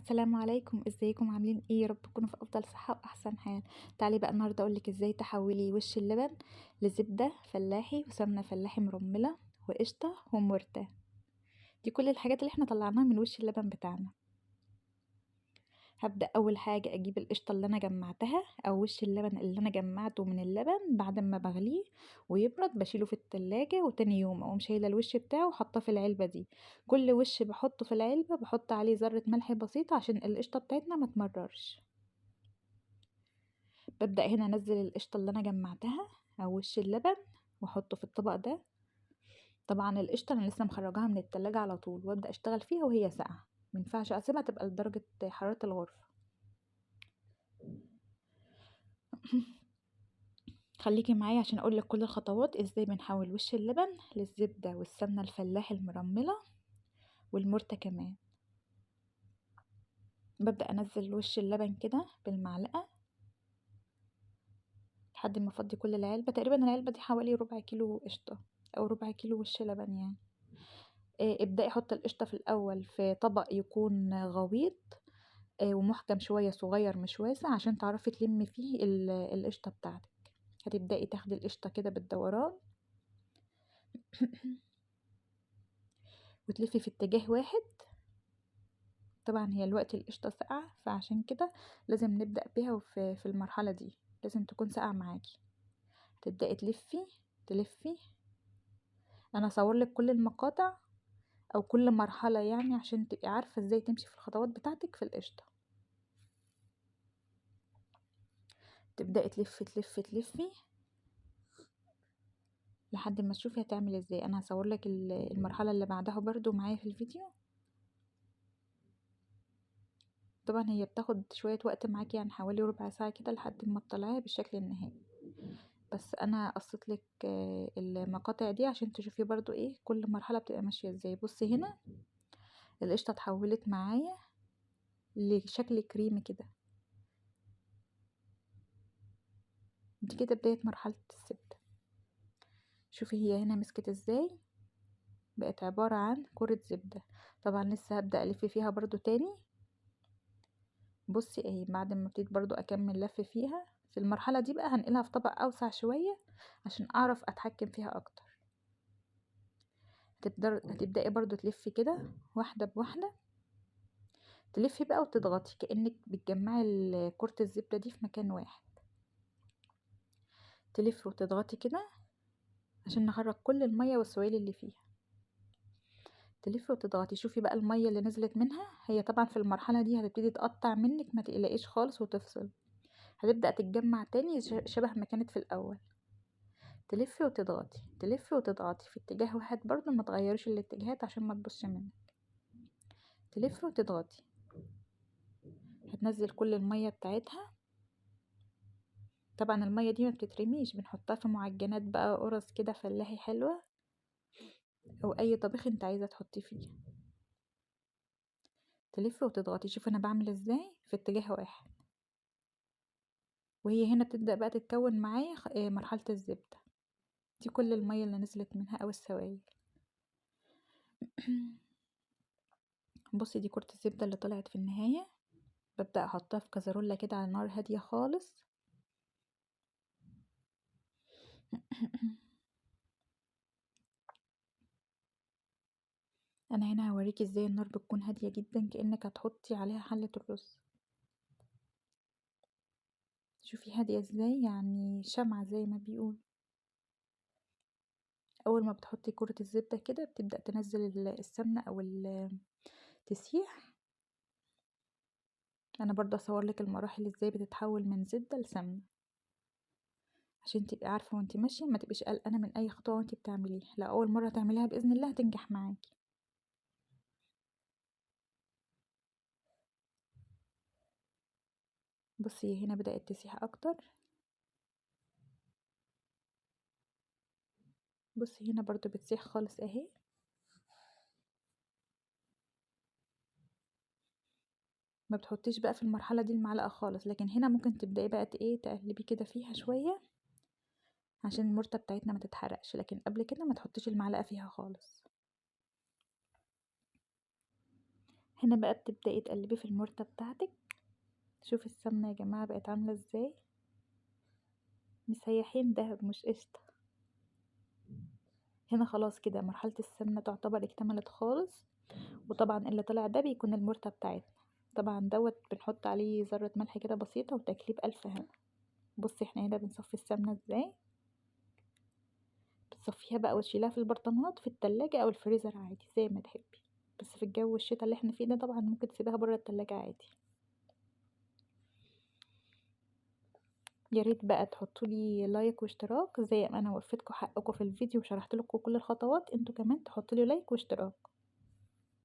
السلام عليكم، ازيكم عاملين ايه؟ يا رب تكونوا في افضل صحه واحسن حال. تعالي بقى النهارده اقولك ازاي تحولي وش اللبن لزبده فلاحي وسمنه فلاحي مرمله وقشطه ومرته. دي كل الحاجات اللي احنا طلعناها من وش اللبن بتاعنا. هبدا اول حاجه اجيب القشطه اللي انا جمعتها او وش اللبن اللي انا جمعته من اللبن بعد ما بغليه ويبرد بشيله في التلاجة، وتاني يوم اقوم شايله الوش بتاعه وحاطاه في العلبه دي. كل وش بحطه في العلبه بحط عليه ذره ملح بسيطه عشان القشطه بتاعتنا ما تمررش. ببدا هنا انزل القشطه اللي انا جمعتها او وش اللبن واحطه في الطبق ده. طبعا القشطه انا لسه مخرجاها من التلاجة على طول وابدا اشتغل فيها وهي ساقعه، مينفعش اسيبها تبقى لدرجه حراره الغرفه. خليكي معايا عشان اقولك كل الخطوات ازاي بنحول وش اللبن للزبدة والسمنة الفلاحي المرملة والمرتة كمان. ببدأ انزل وش اللبن كده بالمعلقة لحد ما افضي كل العلبة. تقريبا العلبة دي حوالي ربع كيلو قشطة او ربع كيلو وش لبن يعني. ابدأي حط القشطة في الاول في طبق يكون غويط ومحكم شوية صغير مش واسع عشان تعرفي تلمي فيه القشطة بتاعتك. هتبدأي تاخدي القشطة كده بالدوران وتلفي في اتجاه واحد. طبعا هي الوقت القشطة ساقعة فعشان كده لازم نبدأ بيها في المرحلة دي لازم تكون ساقعة معاكي. تبدأي تلفي. انا هصورلك كل المقاطع او كل مرحلة يعني عشان تبقي عارفة ازاي تمشي في الخطوات بتاعتك في القشطة. تبدأي تلفي لحد ما تشوفي هتعمل ازاي. انا هصورلك المرحلة اللي بعدها برضو معايا في الفيديو. طبعا هي بتاخد شوية وقت معاكي يعني حوالي ربع ساعة كده لحد ما تطلعيها بالشكل النهائي، بس انا قصيت لك المقاطع دي عشان تشوفي برضو ايه كل مرحله بتبقى ماشيه ازاي. بصي هنا القشطه اتحولت معايا لشكل كريمي كده. دي كده بدايه مرحله الزبده. شوفي هي هنا مسكت ازاي، بقت عباره عن كره زبده. طبعا لسه هبدا الف فيها برضو تاني. بصي اهي بعد ما ابتديت برضو اكمل لف فيها في المرحله دي بقى هنقلها في طبق اوسع شويه عشان اعرف اتحكم فيها اكتر. هتبدأي برضو تلفي كده واحدة بواحدة. تلفي بقى وتضغطي كأنك بتجمعي كرة الزبدة دي في مكان واحد. تلفي وتضغطي كده عشان نخرج كل المية والسوائل اللي فيها. تلفي وتضغطي. شوفي بقى المية اللي نزلت منها هي طبعا في المرحلة دي هتبتدي تقطع منك، ما تقلقيش خالص وتفصل. هتبدأ تتجمع تاني شبه ما كانت في الأول. تلفي وتضغطي في اتجاه واحد برضو، ما تغيريش الاتجاهات عشان ما تبصش منك. تلفي وتضغطي هتنزل كل المية بتاعتها. طبعا المية دي ما بتترميش، بنحطها في معجنات بقى قرص كده فلاحي حلوة او اي طبيخ انت عايزة تحطيه فيه. تلفي وتضغطي. شوفي انا بعمل ازاي في اتجاه واحد. وهي هنا بتبدأ بقى تتكون معايا مرحلة الزبدة. دي كل المية اللي نزلت منها او السوائل. بصي دي كرة الزبدة اللي طلعت في النهاية. ببدأ احطها في كزرولة كده على نار هادية خالص. انا هنا هوريكي ازاي النار بتكون هادية جدا كأنك هتحطي عليها حلة الرز. شوفي هادية ازاي، يعني شمعة زي ما بيقول. اول ما بتحطي كرة الزبدة كده بتبدأ تنزل السمنة او تسيح. انا برضه اصور لك المراحل ازاي بتتحول من زبدة لسمنة عشان تبقي عارفة وانت ماشية ما تبقيش قلقانة من اي خطوة وانت بتعمليها. لا اول مرة تعمليها بإذن الله هتنجح معاكي. بصي هنا بدأت تسيح اكتر. بصي هنا برضه بتسيح خالص اهي. ما بتحطيش بقى في المرحلة دي المعلقة خالص، لكن هنا ممكن تبدأي بقى ايه تقلبي كده فيها شوية عشان المرتة بتاعتنا ما تتحرقش، لكن قبل كده ما تحطيش المعلقة فيها خالص. هنا بقى بتبدأي تقلبي في المرتة بتاعتك. شوفي السمنة يا جماعة بقت عاملة ازاي، مسيحين دهب مش قشطة. هنا خلاص كده مرحلة السمنة تعتبر اكتملت خالص. وطبعا اللي طلع ده بيكون المرتة بتاعتنا. طبعا دوت بنحط عليه ذرة ملح كده بسيطة وتكليب ألف هنا. بصي احنا هنا بنصفي السمنة ازاي. بتصفيها بقى وتشيلها في البرطمانات في التلاجة او الفريزر عادي زي ما تحبي. بس في الجو الشتا اللي احنا فيه ده طبعا ممكن تسيبيها بره التلاجة عادي. يا ريت بقى تحطولي لايك واشتراك زي ما انا وفيتكم حقكم في الفيديو وشرحت لكم كل الخطوات، انتوا كمان تحطولي لايك واشتراك.